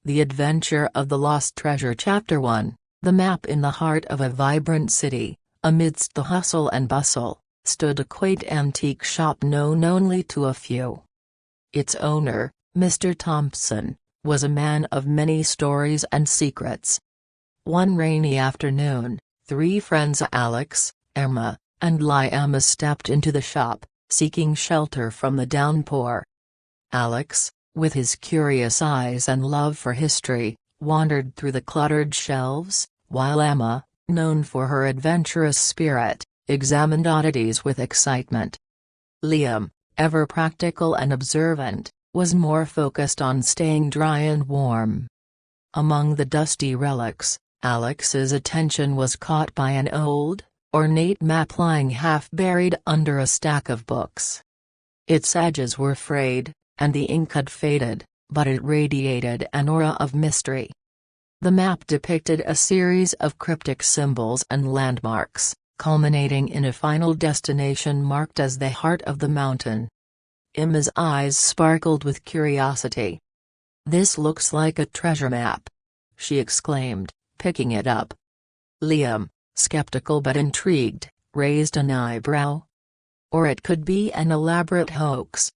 The Adventure of the Lost Treasure. Chapter 1, The Map. In the heart of a vibrant city, amidst the hustle and bustle, stood a quaint antique shop known only to a few. Its owner, Mr. Thompson, was a man of many stories and secrets. One rainy afternoon, three friends Alex, Emma, and Liam stepped into the shop, seeking shelter from the downpour. Alex, with his curious eyes and love for history, wandered through the cluttered shelves, while Emma, known for her adventurous spirit, examined oddities with excitement. Liam, ever practical and observant, was more focused on staying dry and warm. Among the dusty relics, Alex's attention was caught by an old, ornate map lying half-buried under a stack of books. Its edges were frayed, and the ink had faded, but it radiated an aura of mystery. The map depicted a series of cryptic symbols and landmarks, culminating in a final destination marked as the heart of the mountain. Emma's eyes sparkled with curiosity. "This looks like a treasure map," she exclaimed, picking it up. Liam, skeptical but intrigued, raised an eyebrow. "Or it could be an elaborate hoax."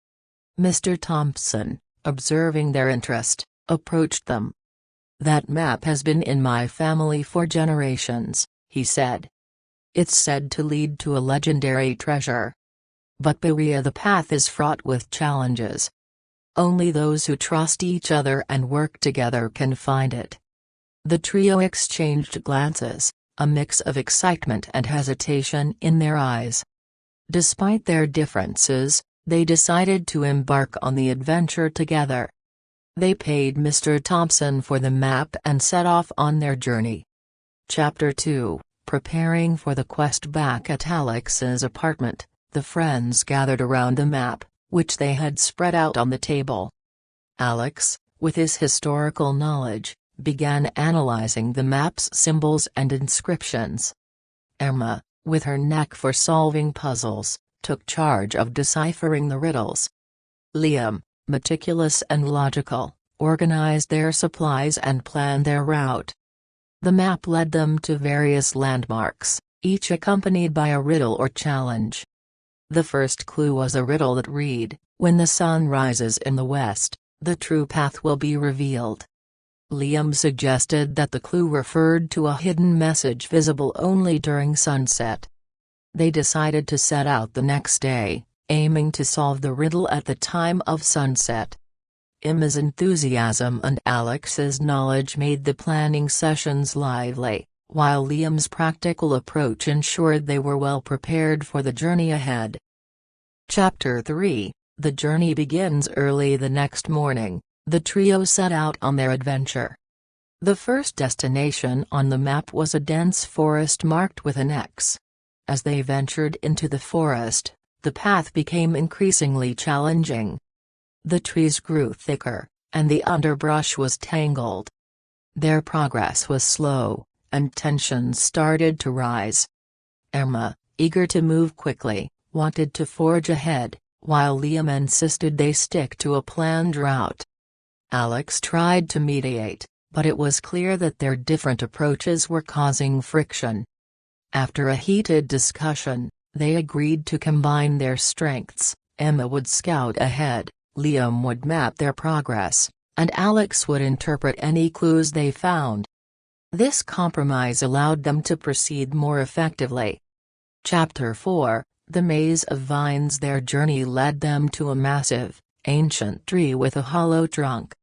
Mr. Thompson, observing their interest, approached them. "That map has been in my family for generations," he said. "It's said to lead to a legendary treasure. But beware, the path is fraught with challenges. Only those who trust each other and work together can find it." The trio exchanged glances, a mix of excitement and hesitation in their eyes. Despite their differences, they decided to embark on the adventure together. They paid Mr. Thompson for the map and set off on their journey. Chapter 2, Preparing for the quest. Back at Alex's apartment, the friends gathered around the map, which they had spread out on the table. Alex, with his historical knowledge, began analyzing the map's symbols and inscriptions. Emma, with her knack for solving puzzles, took charge of deciphering the riddles. Liam, meticulous and logical, organized their supplies and planned their route. The map led them to various landmarks, each accompanied by a riddle or challenge. The first clue was a riddle that read, "When the sun rises in the west, the true path will be revealed." Liam suggested that the clue referred to a hidden message visible only during sunset. They decided to set out the next day, aiming to solve the riddle at the time of sunset. Emma's enthusiasm and Alex's knowledge made the planning sessions lively, while Liam's practical approach ensured they were well prepared for the journey ahead. Chapter 3, The journey begins. Early the next morning, the trio set out on their adventure. The first destination on the map was a dense forest marked with an X. As they ventured into the forest, the path became increasingly challenging. The trees grew thicker, and the underbrush was tangled. Their progress was slow, and tensions started to rise. Emma, eager to move quickly, wanted to forge ahead, while Liam insisted they stick to a planned route. Alex tried to mediate, but it was clear that their different approaches were causing friction. After a heated discussion, they agreed to combine their strengths. Emma would scout ahead, Liam would map their progress, and Alex would interpret any clues they found. This compromise allowed them to proceed more effectively. Chapter 4, The Maze of Vines. Their journey led them to a massive, ancient tree with a hollow trunk.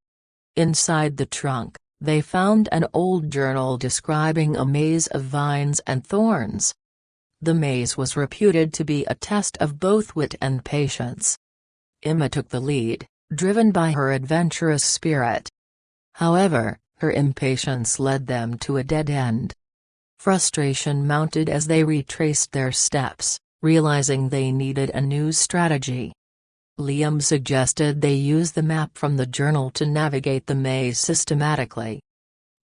Inside the trunk, they found an old journal describing a maze of vines and thorns. The maze was reputed to be a test of both wit and patience. Emma took the lead, driven by her adventurous spirit. However, her impatience led them to a dead end. Frustration mounted as they retraced their steps, realizing they needed a new strategy. Liam suggested they use the map from the journal to navigate the maze systematically.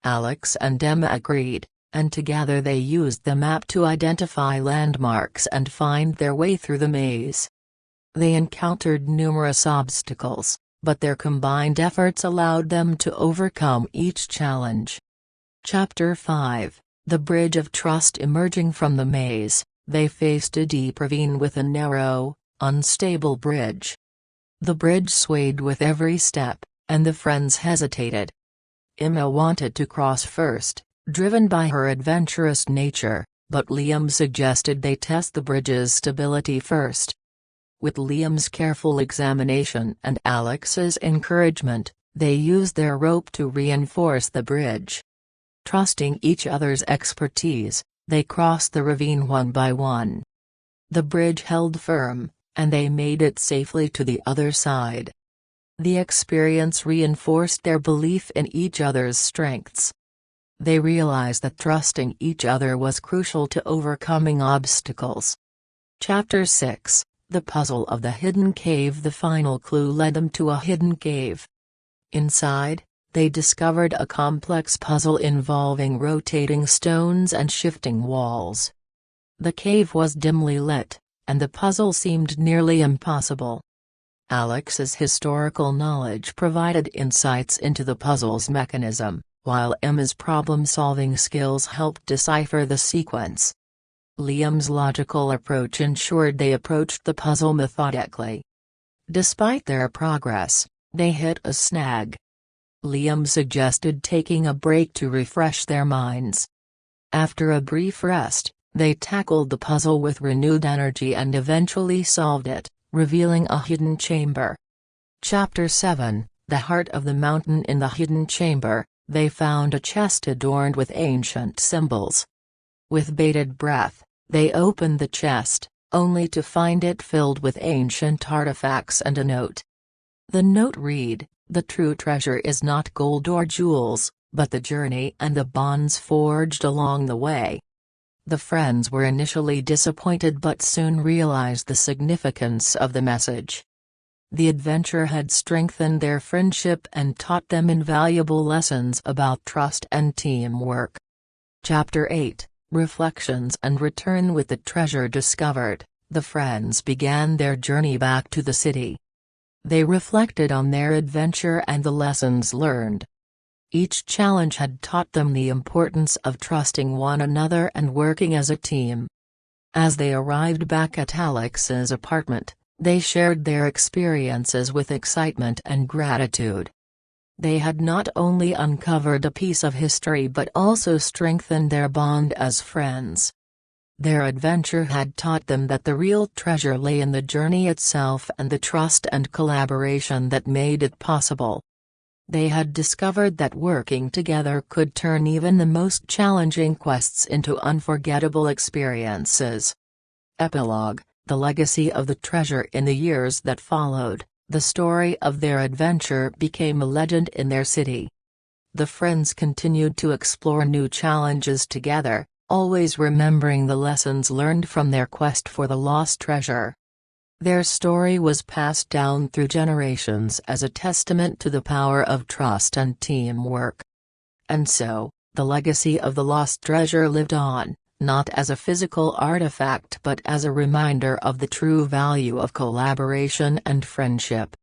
Alex and Emma agreed, and together they used the map to identify landmarks and find their way through the maze. They encountered numerous obstacles, but their combined efforts allowed them to overcome each challenge. Chapter 5: The Bridge of Trust. Emerging from the maze, they faced a deep ravine with a narrow, unstable bridge. The bridge swayed with every step, and the friends hesitated. Emma wanted to cross first, driven by her adventurous nature, but Liam suggested they test the bridge's stability first. With Liam's careful examination and Alex's encouragement, they used their rope to reinforce the bridge. Trusting each other's expertise, they crossed the ravine one by one. The bridge held firm, and they made it safely to the other side. The experience reinforced their belief in each other's strengths. They realized that trusting each other was crucial to overcoming obstacles. Chapter 6: The Puzzle of the Hidden Cave. The final clue led them to a hidden cave. Inside, they discovered a complex puzzle involving rotating stones and shifting walls. The cave was dimly lit, and the puzzle seemed nearly impossible. Alex's historical knowledge provided insights into the puzzle's mechanism, while Emma's problem-solving skills helped decipher the sequence. Liam's logical approach ensured they approached the puzzle methodically. Despite their progress, they hit a snag. Liam suggested taking a break to refresh their minds. After a brief rest, they tackled the puzzle with renewed energy and eventually solved it, revealing a hidden chamber. Chapter 7: The Heart of the Mountain. In the hidden chamber, they found a chest adorned with ancient symbols. With bated breath, they opened the chest, only to find it filled with ancient artifacts and a note. The note read, "The true treasure is not gold or jewels, but the journey and the bonds forged along the way." The friends were initially disappointed but soon realized the significance of the message. The adventure had strengthened their friendship and taught them invaluable lessons about trust and teamwork. Chapter 8: Reflections and Return. With the treasure discovered, the friends began their journey back to the city. They reflected on their adventure and the lessons learned. Each challenge had taught them the importance of trusting one another and working as a team. As they arrived back at Alex's apartment, they shared their experiences with excitement and gratitude. They had not only uncovered a piece of history but also strengthened their bond as friends. Their adventure had taught them that the real treasure lay in the journey itself and the trust and collaboration that made it possible. They had discovered that working together could turn even the most challenging quests into unforgettable experiences. Epilogue: The legacy of the treasure. In the years that followed, the story of their adventure became a legend in their city. The friends continued to explore new challenges together, always remembering the lessons learned from their quest for the lost treasure. Their story was passed down through generations as a testament to the power of trust and teamwork. And so, the legacy of the lost treasure lived on, not as a physical artifact but as a reminder of the true value of collaboration and friendship.